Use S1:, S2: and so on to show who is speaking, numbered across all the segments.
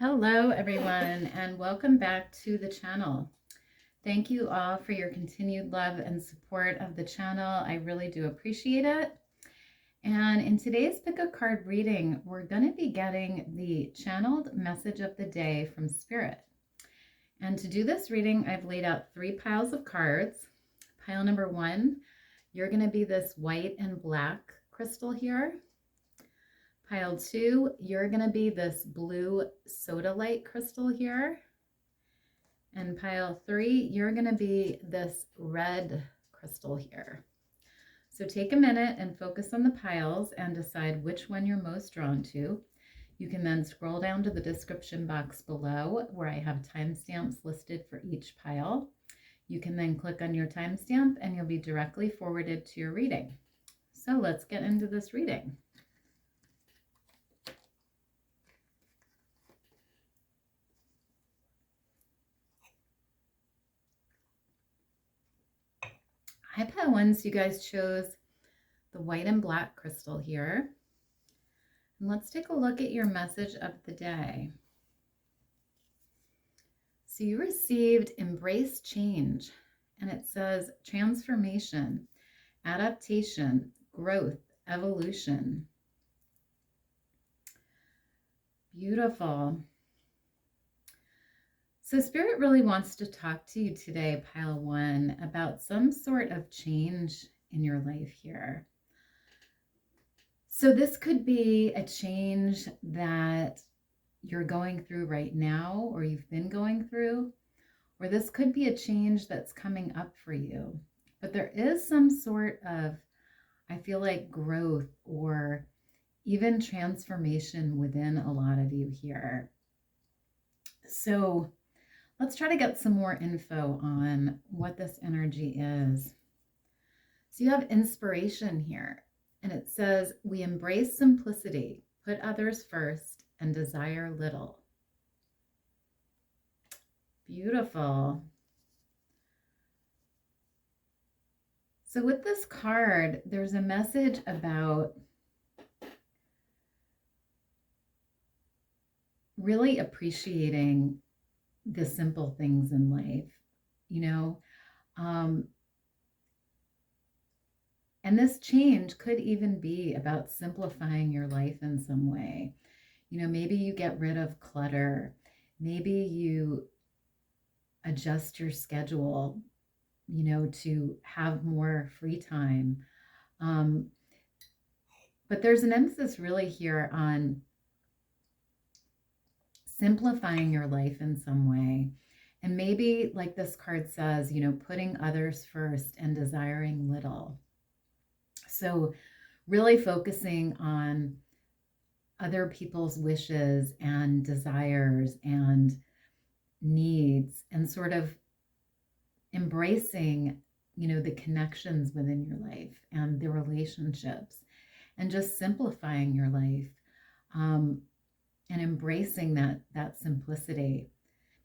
S1: Hello, everyone, and welcome back to the channel. Thank you all for your continued love and support of the channel. I really do appreciate it. And in today's pick a card reading, we're going to be getting the channeled message of the day from Spirit. And to do this reading, I've laid out 3 piles of cards. Pile number 1, you're going to be this white and black crystal here. Pile 2, you're going to be this blue Sodalite crystal here. And pile 3, you're going to be this red crystal here. So take a minute and focus on the piles and decide which one you're most drawn to. You can then scroll down to the description box below where I have timestamps listed for each pile. You can then click on your timestamp and you'll be directly forwarded to your reading. So let's get into this reading. I pile 1, so you guys chose the white and black crystal here. And let's take a look at your message of the day. So you received embrace change, and it says transformation, adaptation, growth, evolution. Beautiful. So Spirit really wants to talk to you today, pile 1, about some sort of change in your life here. So this could be a change that you're going through right now, or you've been going through, or this could be a change that's coming up for you. But there is some sort of, I feel like, growth or even transformation within a lot of you here. So let's try to get some more info on what this energy is. So you have inspiration here, and it says, we embrace simplicity, put others first, and desire little. Beautiful. So with this card, there's a message about really appreciating the simple things in life, you know. And this change could even be about simplifying your life in some way. You know, maybe you get rid of clutter. Maybe you adjust your schedule, you know, to have more free time. But there's an emphasis really here on simplifying your life in some way. And maybe, like this card says, you know, putting others first and desiring little. So really focusing on other people's wishes and desires and needs, and sort of embracing, you know, the connections within your life and the relationships, and just simplifying your life, and embracing that simplicity.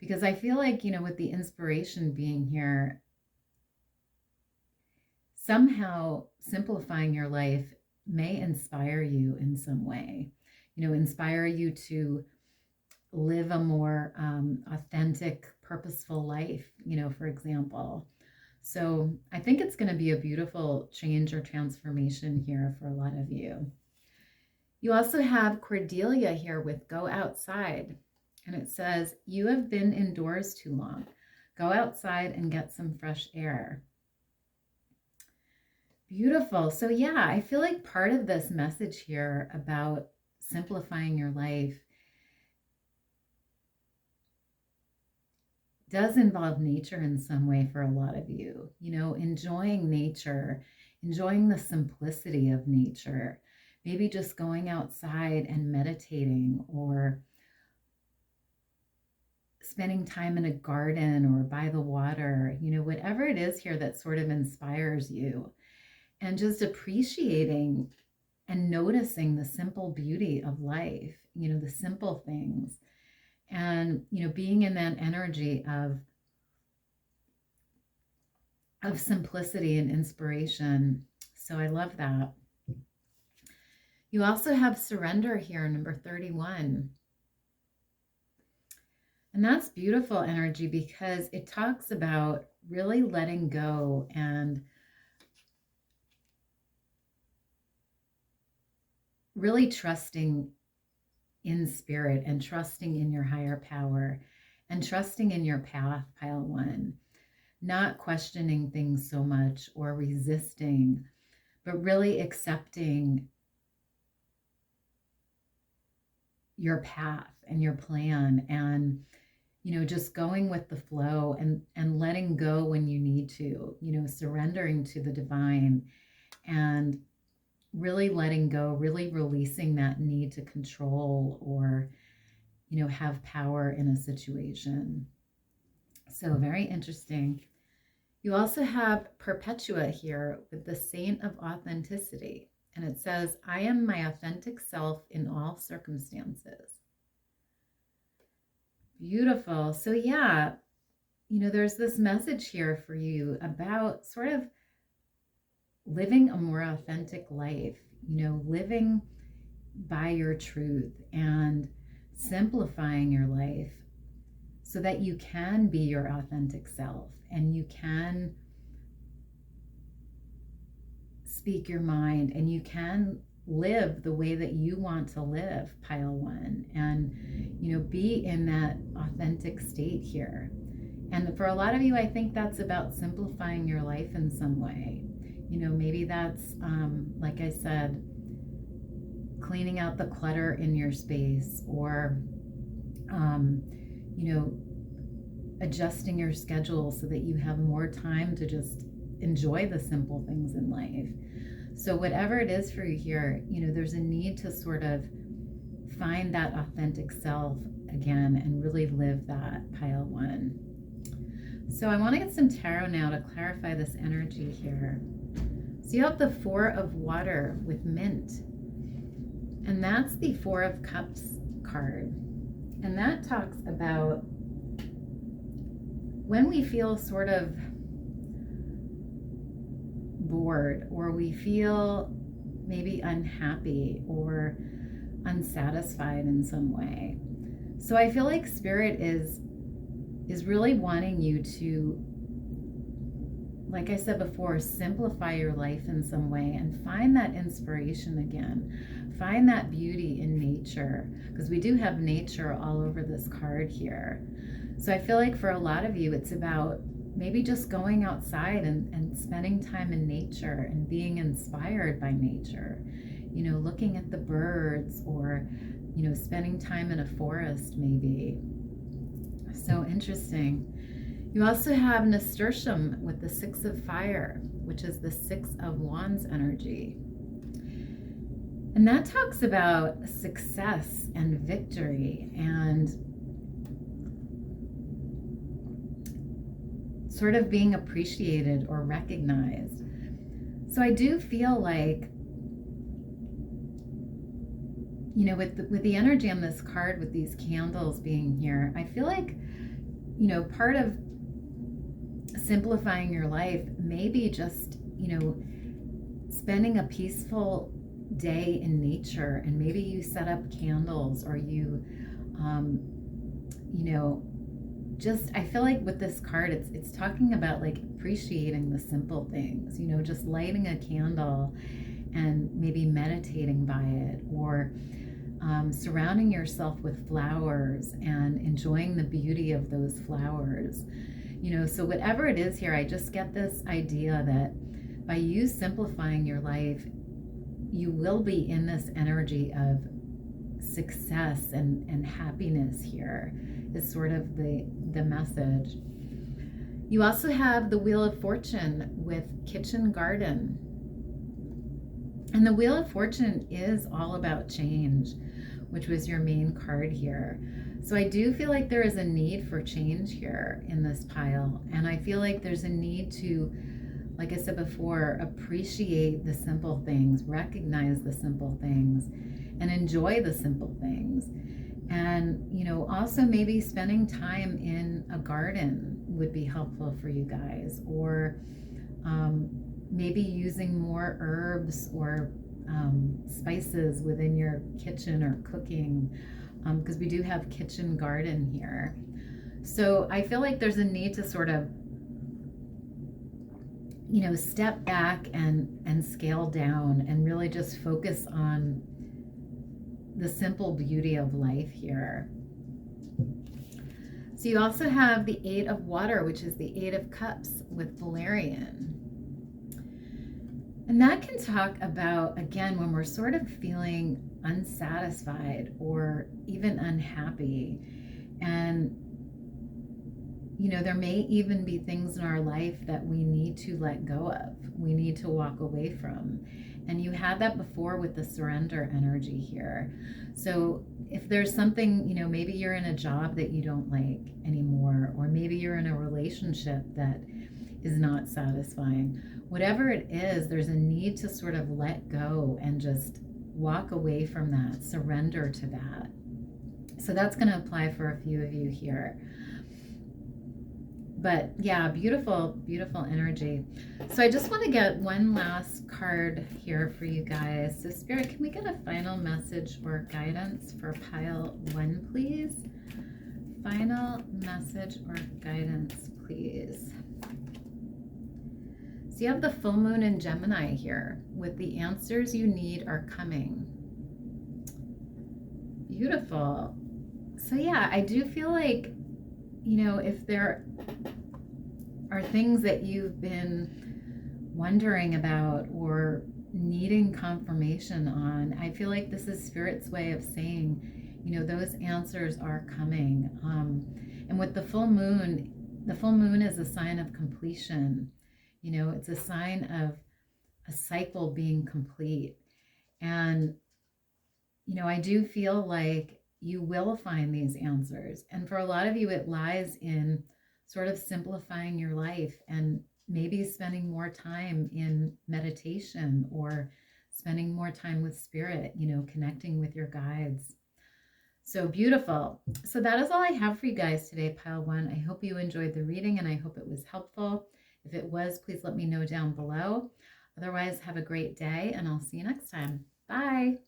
S1: Because I feel like, you know, with the inspiration being here, somehow simplifying your life may inspire you in some way, you know, inspire you to live a more authentic, purposeful life, you know, for example. So I think it's going to be a beautiful change or transformation here for a lot of you. You also have Cordelia here with go outside. And it says, you have been indoors too long. Go outside and get some fresh air. Beautiful. So yeah, I feel like part of this message here about simplifying your life does involve nature in some way for a lot of you. You know, enjoying nature, enjoying the simplicity of nature, maybe just going outside and meditating, or spending time in a garden or by the water, you know, whatever it is here that sort of inspires you, and just appreciating and noticing the simple beauty of life, you know, the simple things, and, you know, being in that energy of simplicity and inspiration. So I love that. You also have surrender here, number 31. And that's beautiful energy because it talks about really letting go and really trusting in spirit and trusting in your higher power and trusting in your path, pile one. Not questioning things so much or resisting, but really accepting your path and your plan, and just going with the flow and letting go when you need to, surrendering to the divine and really letting go, really releasing that need to control or have power in a situation. So very interesting. You also have Perpetua here with the Saint of Authenticity. And it says, I am my authentic self in all circumstances. Beautiful. So yeah, there's this message here for you about sort of living a more authentic life, living by your truth and simplifying your life so that you can be your authentic self and you can speak your mind and you can live the way that you want to live, pile one, and be in that authentic state here. And for a lot of you, I think that's about simplifying your life in some way. Maybe that's like I said, cleaning out the clutter in your space, or adjusting your schedule so that you have more time to just enjoy the simple things in life. So whatever it is for you here, there's a need to sort of find that authentic self again and really live that, pile one. So I want to get some tarot now to clarify this energy here. So you have the Four of Water with Mint, and that's the Four of Cups card. And that talks about when we feel sort of bored, or we feel maybe unhappy or unsatisfied in some way. So I feel like Spirit is really wanting you to, like I said before, simplify your life in some way and find that inspiration again. Find that beauty in nature, because we do have nature all over this card here. So I feel like for a lot of you, it's about maybe just going outside and spending time in nature and being inspired by nature, looking at the birds, or, spending time in a forest maybe. So interesting. You also have Nasturtium with the Six of Fire, which is the Six of Wands energy. And that talks about success and victory and sort of being appreciated or recognized. So I do feel like, with the energy on this card, with these candles being here, I feel like, part of simplifying your life, maybe just, spending a peaceful day in nature, and maybe you set up candles, or you, just, I feel like with this card, it's talking about like appreciating the simple things, just lighting a candle and maybe meditating by it, or surrounding yourself with flowers and enjoying the beauty of those flowers. So whatever it is here, I just get this idea that by you simplifying your life, you will be in this energy of success and happiness here, is sort of the message. You also have the Wheel of Fortune with Kitchen Garden. And the Wheel of Fortune is all about change, which was your main card here. So I do feel like there is a need for change here in this pile. And I feel like there's a need to, like I said before, appreciate the simple things, recognize the simple things, and enjoy the simple things. And, also maybe spending time in a garden would be helpful for you guys, or maybe using more herbs or spices within your kitchen or cooking, because we do have kitchen garden here. So I feel like there's a need to sort of, step back and scale down and really just focus on the simple beauty of life here. So you also have the Eight of Water, which is the Eight of Cups with Valerian. And that can talk about, again, when we're sort of feeling unsatisfied or even unhappy. And, there may even be things in our life that we need to let go of, we need to walk away from. And you had that before with the surrender energy here. So if there's something, maybe you're in a job that you don't like anymore, or maybe you're in a relationship that is not satisfying, whatever it is, there's a need to sort of let go and just walk away from that, surrender to that. So that's going to apply for a few of you here. But yeah, beautiful, beautiful energy. So I just want to get one last card here for you guys. So Spirit, can we get a final message or guidance for pile 1, please? Final message or guidance, please. So you have the full moon in Gemini here with the answers you need are coming. Beautiful. So yeah, I do feel like, if there are things that you've been wondering about or needing confirmation on, I feel like this is Spirit's way of saying, those answers are coming. And with the full moon is a sign of completion. It's a sign of a cycle being complete. And, I do feel like you will find these answers. And for a lot of you, it lies in sort of simplifying your life and maybe spending more time in meditation or spending more time with Spirit, connecting with your guides. So beautiful. So that is all I have for you guys today, pile 1. I hope you enjoyed the reading and I hope it was helpful. If it was, please let me know down below. Otherwise, have a great day and I'll see you next time. Bye.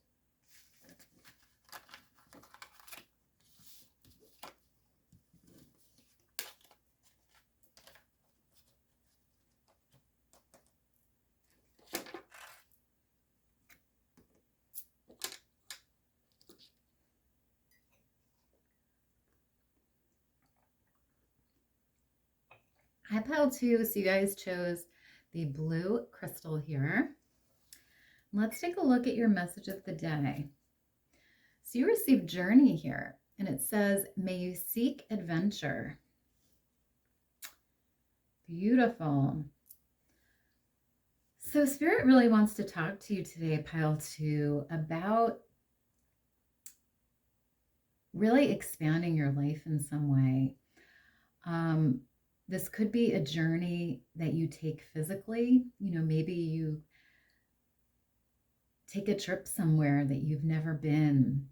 S1: Hi, pile 2. So you guys chose the blue crystal here. Let's take a look at your message of the day. So you received Journey here, and it says, may you seek adventure. Beautiful. So Spirit really wants to talk to you today, pile 2, about really expanding your life in some way. This could be a journey that you take physically. Maybe you take a trip somewhere that you've never been,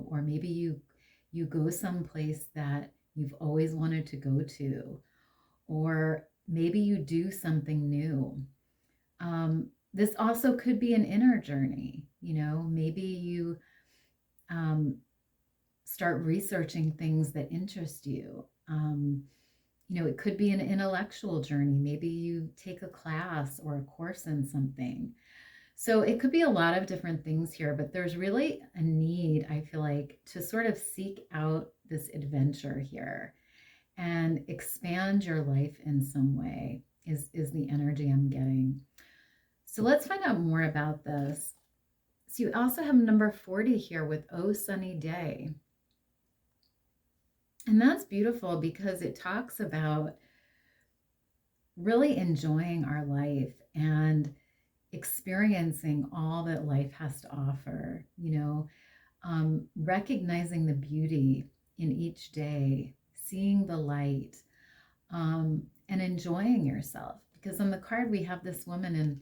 S1: or maybe you go someplace that you've always wanted to go to, or maybe you do something new. This also could be an inner journey. Maybe you start researching things that interest you. It could be an intellectual journey. Maybe you take a class or a course in something. So it could be a lot of different things here, but there's really a need, I feel like, to sort of seek out this adventure here and expand your life in some way is the energy I'm getting. So let's find out more about this. So you also have number 40 here with Oh Sunny Day. And that's beautiful because it talks about really enjoying our life and experiencing all that life has to offer, recognizing the beauty in each day, seeing the light, and enjoying yourself. Because on the card, we have this woman and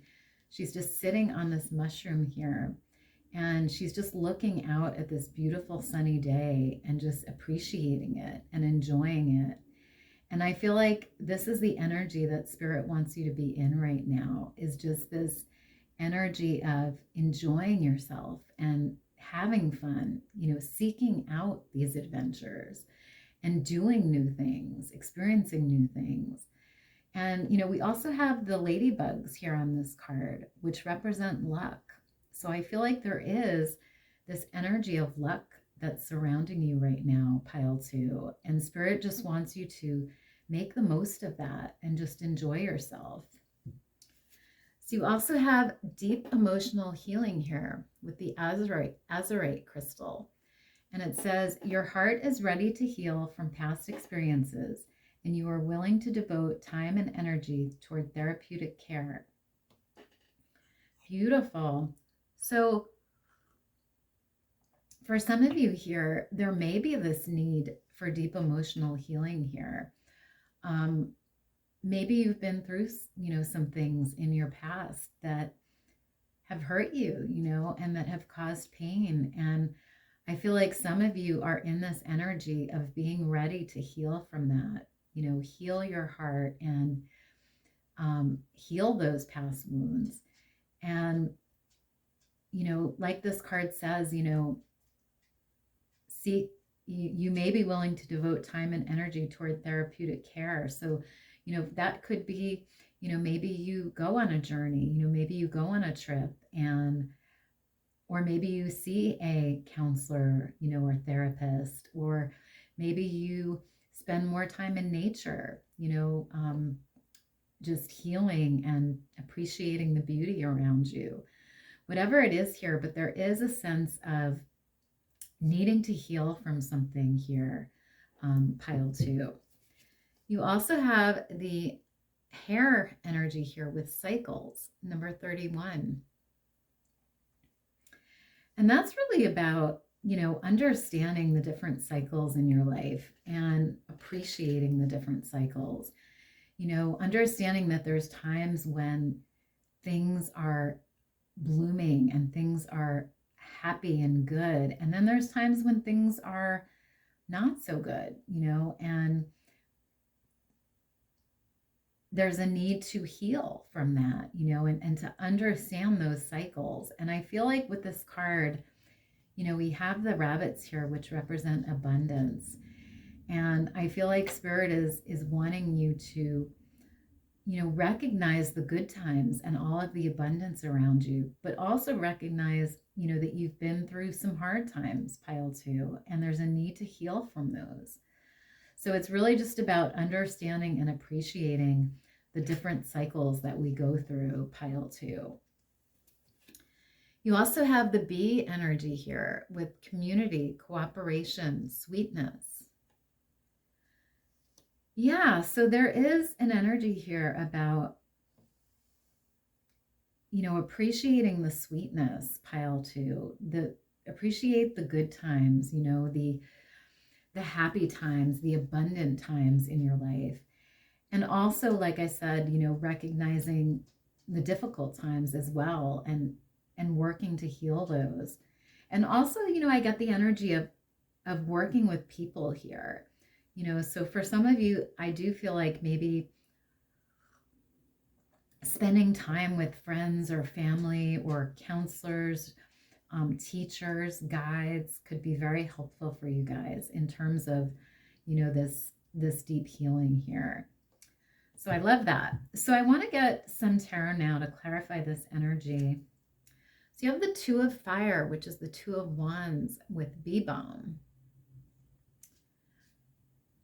S1: she's just sitting on this mushroom here. And she's just looking out at this beautiful sunny day and just appreciating it and enjoying it. And I feel like this is the energy that Spirit wants you to be in right now, is just this energy of enjoying yourself and having fun, seeking out these adventures and doing new things, experiencing new things. And, we also have the ladybugs here on this card, which represent luck. So I feel like there is this energy of luck that's surrounding you right now, pile 2. And Spirit just wants you to make the most of that and just enjoy yourself. So you also have deep emotional healing here with the azurite crystal. And it says, your heart is ready to heal from past experiences, and you are willing to devote time and energy toward therapeutic care. Beautiful. So for some of you here, there may be this need for deep emotional healing here. Maybe you've been through, some things in your past that have hurt you, and that have caused pain. And I feel like some of you are in this energy of being ready to heal from that, heal your heart and heal those past wounds. And, like this card says, see, you may be willing to devote time and energy toward therapeutic care. So, that could be, maybe you go on a journey, maybe you go on a trip or maybe you see a counselor, or therapist, or maybe you spend more time in nature, just healing and appreciating the beauty around you. Whatever it is here, but there is a sense of needing to heal from something here, pile 2. You also have the hair energy here with cycles, number 31. And that's really about, understanding the different cycles in your life and appreciating the different cycles. Understanding that there's times when things are blooming and things are happy and good. And then there's times when things are not so good, and there's a need to heal from that, and to understand those cycles. And I feel like with this card, we have the rabbits here, which represent abundance. And I feel like Spirit is wanting you to, recognize the good times and all of the abundance around you, but also recognize, that you've been through some hard times, pile 2, and there's a need to heal from those. So it's really just about understanding and appreciating the different cycles that we go through, pile 2. You also have the bee energy here with community, cooperation, sweetness. Yeah, so there is an energy here about, appreciating the sweetness, pile 2, appreciate the good times, the happy times, the abundant times in your life. And also, like I said, recognizing the difficult times as well and working to heal those. And also, I get the energy of working with people here. So for some of you, I do feel like maybe spending time with friends or family or counselors, teachers, guides could be very helpful for you guys in terms of, this deep healing here. So I love that. So I want to get some tarot now to clarify this energy. So you have the 2 of Fire, which is the 2 of Wands with Bee Balm.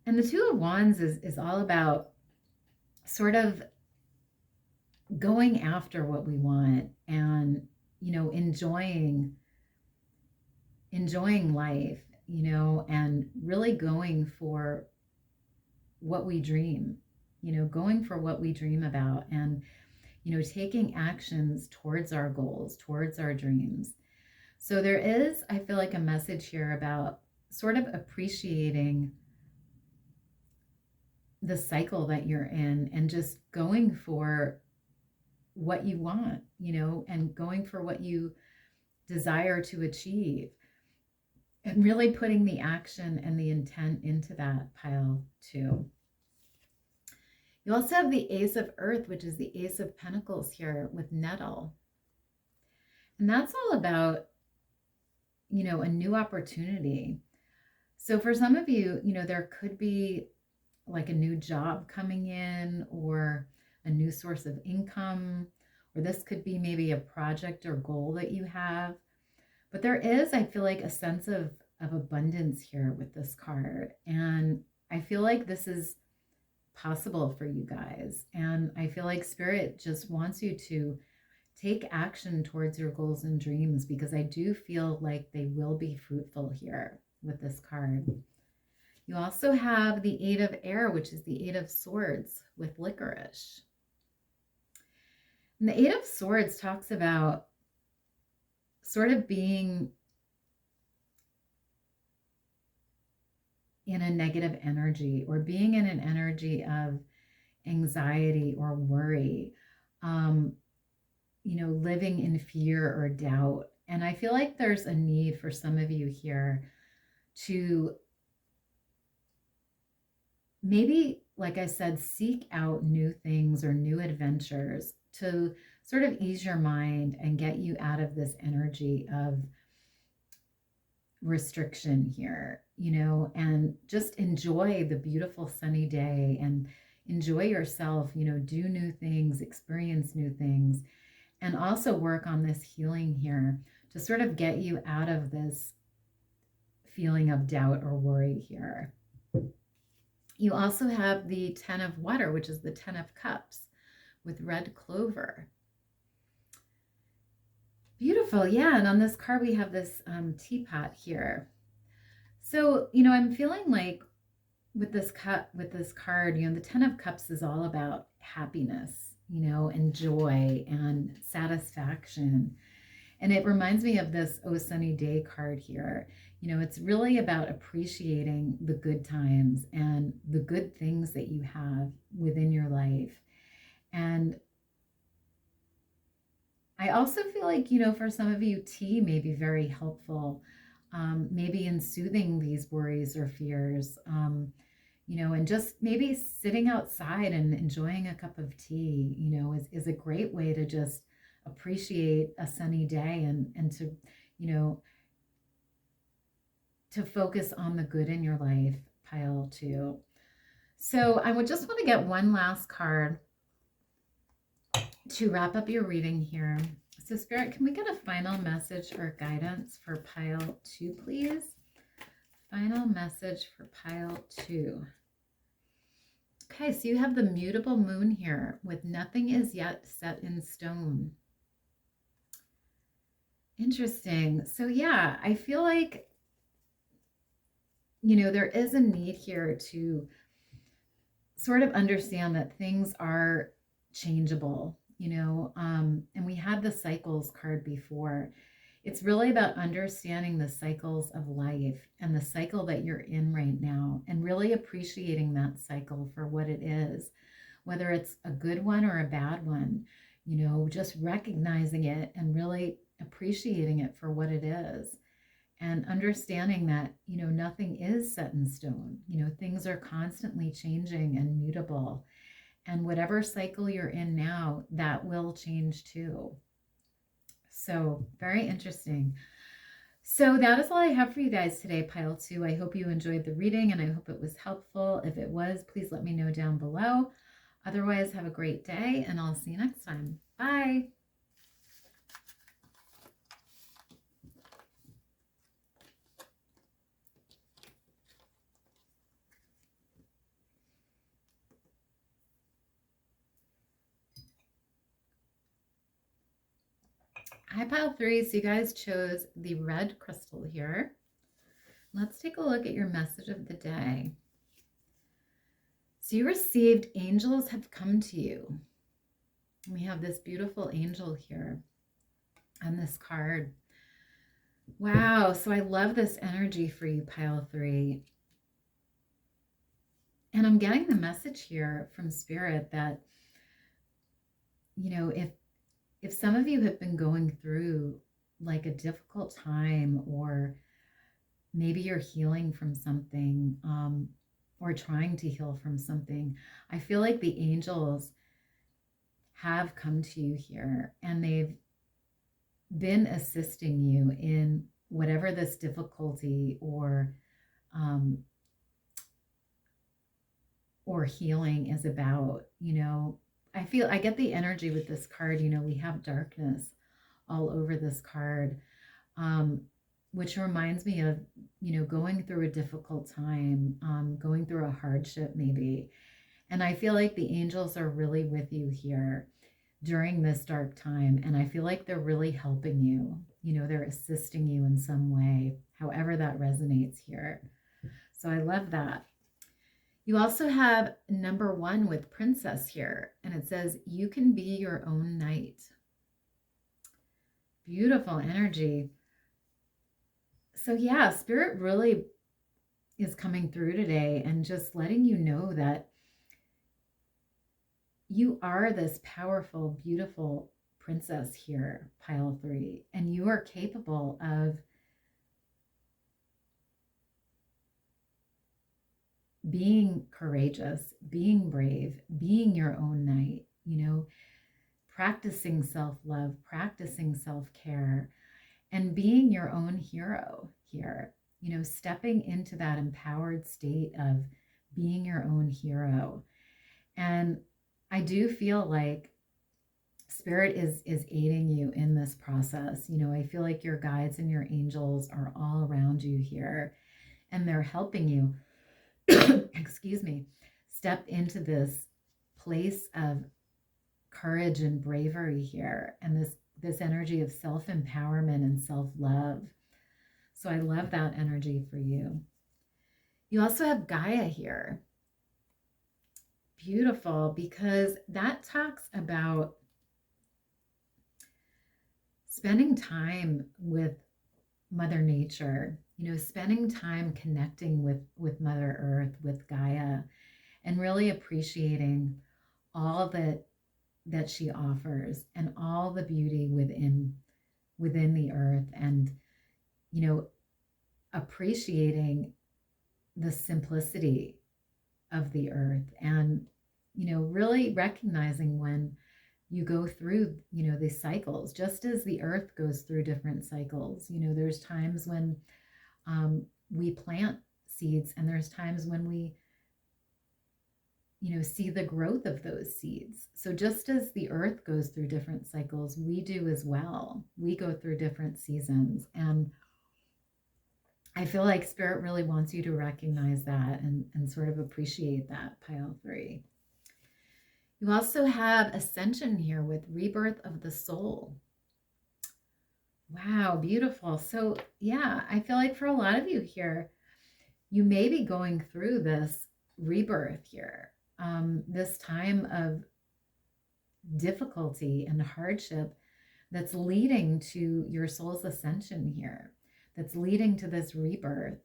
S1: And the 2 of Wands is all about sort of going after what we want and, enjoying life, and really going for what we dream, going for what we dream about and, taking actions towards our goals, towards our dreams. So there is, I feel like, a message here about sort of appreciating the cycle that you're in and just going for what you want, and going for what you desire to achieve and really putting the action and the intent into that, pile 2. You also have the Ace of Earth, which is the Ace of Pentacles here with Nettle. And that's all about, a new opportunity. So for some of you, there could be like a new job coming in or a new source of income, or this could be maybe a project or goal that you have. But there is, I feel like, a sense of abundance here with this card. And I feel like this is possible for you guys. And I feel like Spirit just wants you to take action towards your goals and dreams, because I do feel like they will be fruitful here with this card. You also have the Eight of Air, which is the Eight of Swords with Licorice. And the Eight of Swords talks about sort of being in a negative energy, or being in an energy of anxiety or worry, living in fear or doubt. And I feel like there's a need for some of you here to maybe, like I said, seek out new things or new adventures to sort of ease your mind and get you out of this energy of restriction here, and just enjoy the beautiful sunny day and enjoy yourself, do new things, experience new things, and also work on this healing here to sort of get you out of this feeling of doubt or worry here. You also have the Ten of Water, which is the Ten of Cups with red clover. Beautiful. Yeah. And on this card, we have this teapot here. So, I'm feeling like with this card, the Ten of Cups is all about happiness, and joy and satisfaction. And it reminds me of this Oh Sunny Day card here. It's really about appreciating the good times and the good things that you have within your life. And I also feel like, for some of you, tea may be very helpful, maybe in soothing these worries or fears, and just maybe sitting outside and enjoying a cup of tea, is a great way to just appreciate a sunny day and to, to focus on the good in your life, pile 2. So I would just want to get one last card to wrap up your reading here. So Spirit, can we get a final message or guidance for pile 2, please? Final message for pile 2. Okay, so you have the mutable moon here with nothing is yet set in stone. Interesting. So yeah, I feel like, there is a need here to sort of understand that things are changeable, and we had the cycles card before. It's really about understanding the cycles of life and the cycle that you're in right now, and really appreciating that cycle for what it is, whether it's a good one or a bad one, just recognizing it and really appreciating it for what it is, and understanding that, nothing is set in stone. Things are constantly changing and mutable. And whatever cycle you're in now, that will change too. So very interesting. So that is all I have for you guys today, pile 2. I hope you enjoyed the reading and I hope it was helpful. If it was, please let me know down below. Otherwise, have a great day and I'll see you next time. Bye. Hi, pile 3. So you guys chose the red crystal here. Let's take a look at your message of the day. So you received angels have come to you. We have this beautiful angel here on this card. Wow. So I love this energy for you, pile 3. And I'm getting the message here from Spirit that, if some of you have been going through like a difficult time, or maybe you're healing from something, or trying to heal from something, I feel like the angels have come to you here and they've been assisting you in whatever this difficulty or or healing is about. I get the energy with this card. We have darkness all over this card, which reminds me of, going through a difficult time, going through a hardship maybe. And I feel like the angels are really with you here during this dark time. And I feel like they're really helping you. They're assisting you in some way, however that resonates here. So I love that. You also have number 1 with Princess here. And it says, you can be your own knight. Beautiful energy. So yeah, Spirit really is coming through today and just letting you know that you are this powerful, beautiful princess here, pile 3, and you are capable of being courageous, being brave, being your own knight, practicing self-love, practicing self-care, and being your own hero here, stepping into that empowered state of being your own hero. And I do feel like Spirit is aiding you in this process. I feel like your guides and your angels are all around you here, and they're helping you, excuse me, step into this place of courage and bravery here, and this energy of self-empowerment and self-love. So I love that energy for you. You also have Gaia here. Beautiful, because that talks about spending time with Mother Nature, spending time connecting with Mother Earth, with Gaia, and really appreciating all that she offers and all the beauty within the earth, and appreciating the simplicity of the earth, and really recognizing when you go through these cycles, just as the earth goes through different cycles. There's times when we plant seeds, and there's times when we see the growth of those seeds. So just as the earth goes through different cycles, we do as well. We go through different seasons. And I feel like Spirit really wants you to recognize that and sort of appreciate that, pile 3. You also have Ascension here with Rebirth of the Soul. Wow, beautiful. So yeah, I feel like for a lot of you here, you may be going through this rebirth here, this time of difficulty and hardship that's leading to your soul's ascension here, that's leading to this rebirth.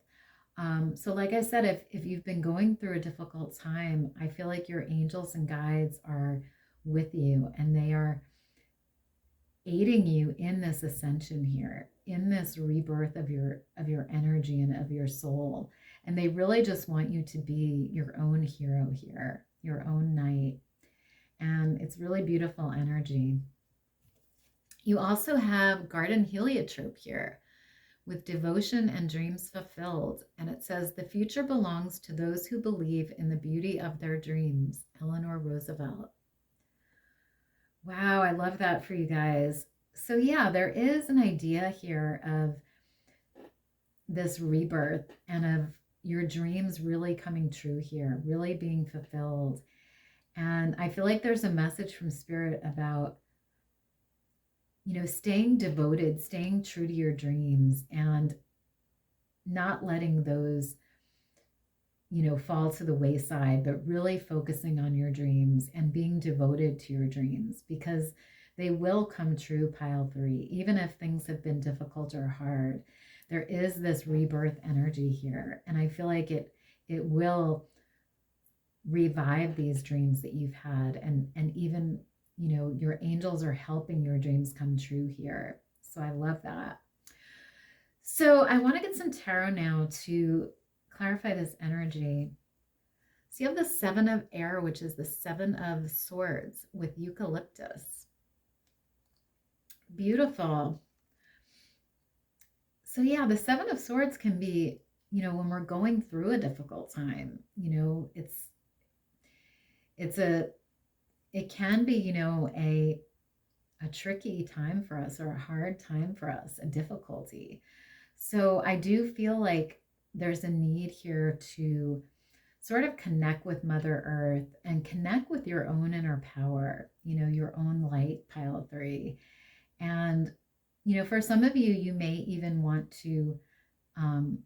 S1: So like I said, if you've been going through a difficult time, I feel like your angels and guides are with you, and they are aiding you in this ascension here, in this rebirth of your energy and of your soul. And they really just want you to be your own hero here, your own knight. And it's really beautiful energy. You also have Garden Heliotrope here with Devotion and Dreams Fulfilled. And it says, the future belongs to those who believe in the beauty of their dreams. Eleanor Roosevelt. Wow, I love that for you guys. So yeah, there is an idea here of this rebirth and of your dreams really coming true here, really being fulfilled. And I feel like there's a message from Spirit about, staying devoted, staying true to your dreams, and not letting those, fall to the wayside, but really focusing on your dreams and being devoted to your dreams, because they will come true, pile 3. Even if things have been difficult or hard, there is this rebirth energy here. And I feel like it will revive these dreams that you've had, and even, your angels are helping your dreams come true here. So I love that. So I want to get some tarot now to clarify this energy. So you have the 7 of Air, which is the 7 of Swords with Eucalyptus. Beautiful. So yeah, the 7 of Swords can be, when we're going through a difficult time, it can be, you know, a tricky time for us, or a hard time for us, a difficulty. So I do feel like there's a need here to sort of connect with Mother Earth and connect with your own inner power, you know, your own light, pile 3. And, you know, for some of you, you may even want to, you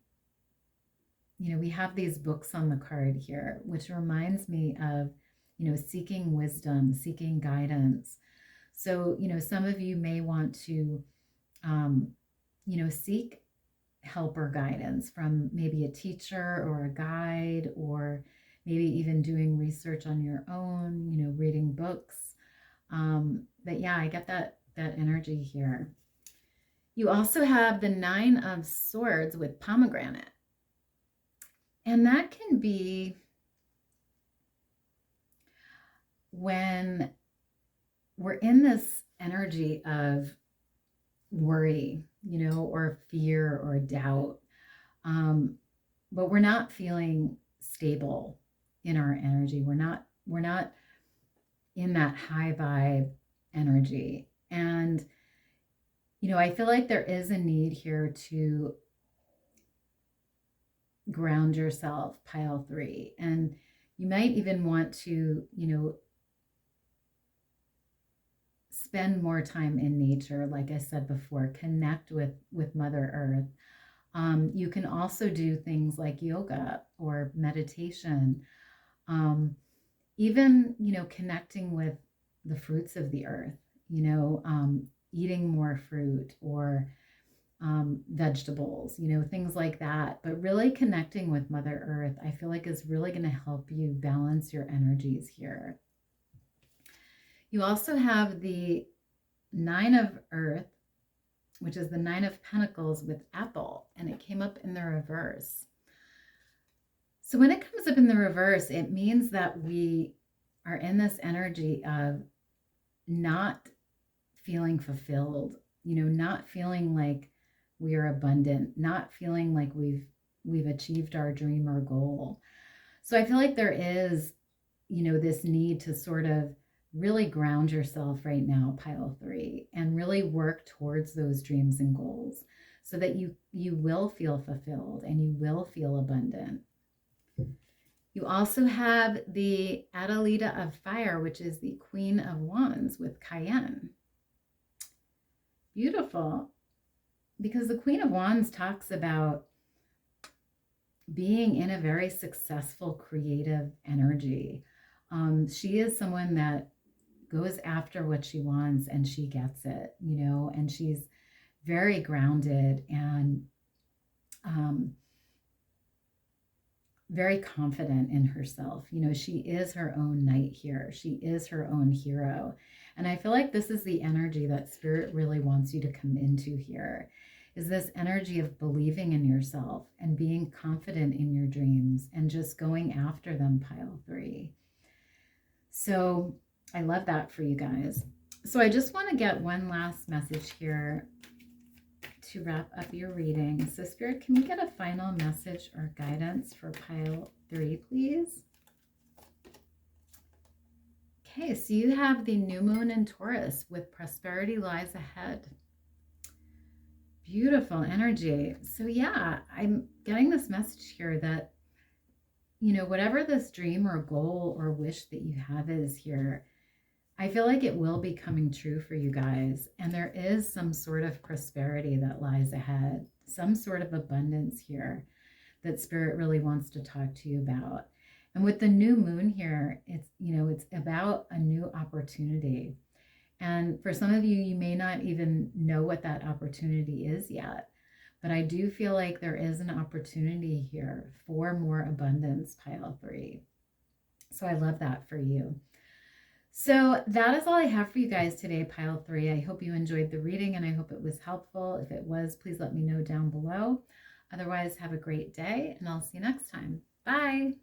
S1: know, we have these books on the card here, which reminds me of, you know, seeking wisdom, seeking guidance. So, you know, some of you may want to, you know, seek help or guidance from maybe a teacher or a guide, or maybe even doing research on your own, you know, reading books. But yeah, I get that energy here. You also have the 9 of Swords with pomegranate. And that can be when we're in this energy of worry, you know, or fear or doubt, but we're not feeling stable in our energy. We're not in that high vibe energy. And, you know, I feel like there is a need here to ground yourself, pile 3. And you might even want to, you know, spend more time in nature. Like I said before, connect with Mother Earth. You can also do things like yoga or meditation, even, you know, connecting with the fruits of the earth, you know, eating more fruit or vegetables, you know, things like that. But really connecting with Mother Earth, I feel like is really going to help you balance your energies here. You also have the 9 of Earth, which is the 9 of Pentacles with apple, and it came up in the reverse. So when it comes up in the reverse, it means that we are in this energy of not feeling fulfilled, you know, not feeling like we are abundant, not feeling like we've achieved our dream or goal. So I feel like there is, you know, this need to sort of really ground yourself right now, pile 3, and really work towards those dreams and goals so that you will feel fulfilled and you will feel abundant. You also have the Adelita of Fire, which is the Queen of Wands with Cayenne. Beautiful. Because the Queen of Wands talks about being in a very successful, creative energy. She is someone that goes after what she wants and she gets it, you know, and she's very grounded and very confident in herself. You know, she is her own knight here. She is her own hero. And I feel like this is the energy that Spirit really wants you to come into here, is this energy of believing in yourself and being confident in your dreams and just going after them, pile 3. So I love that for you guys. So I just want to get one last message here to wrap up your reading. So Spirit, can we get a final message or guidance for pile 3, please? Okay, so you have the new moon in Taurus with prosperity lies ahead. Beautiful energy. So yeah, I'm getting this message here that, you know, whatever this dream or goal or wish that you have is here, I feel like it will be coming true for you guys. And there is some sort of prosperity that lies ahead, some sort of abundance here that Spirit really wants to talk to you about. And with the new moon here, it's, you know, it's about a new opportunity. And for some of you, you may not even know what that opportunity is yet. But I do feel like there is an opportunity here for more abundance, pile 3. So I love that for you. So that is all I have for you guys today, pile 3. I hope you enjoyed the reading and I hope it was helpful. If it was, please let me know down below. Otherwise, have a great day and I'll see you next time. Bye.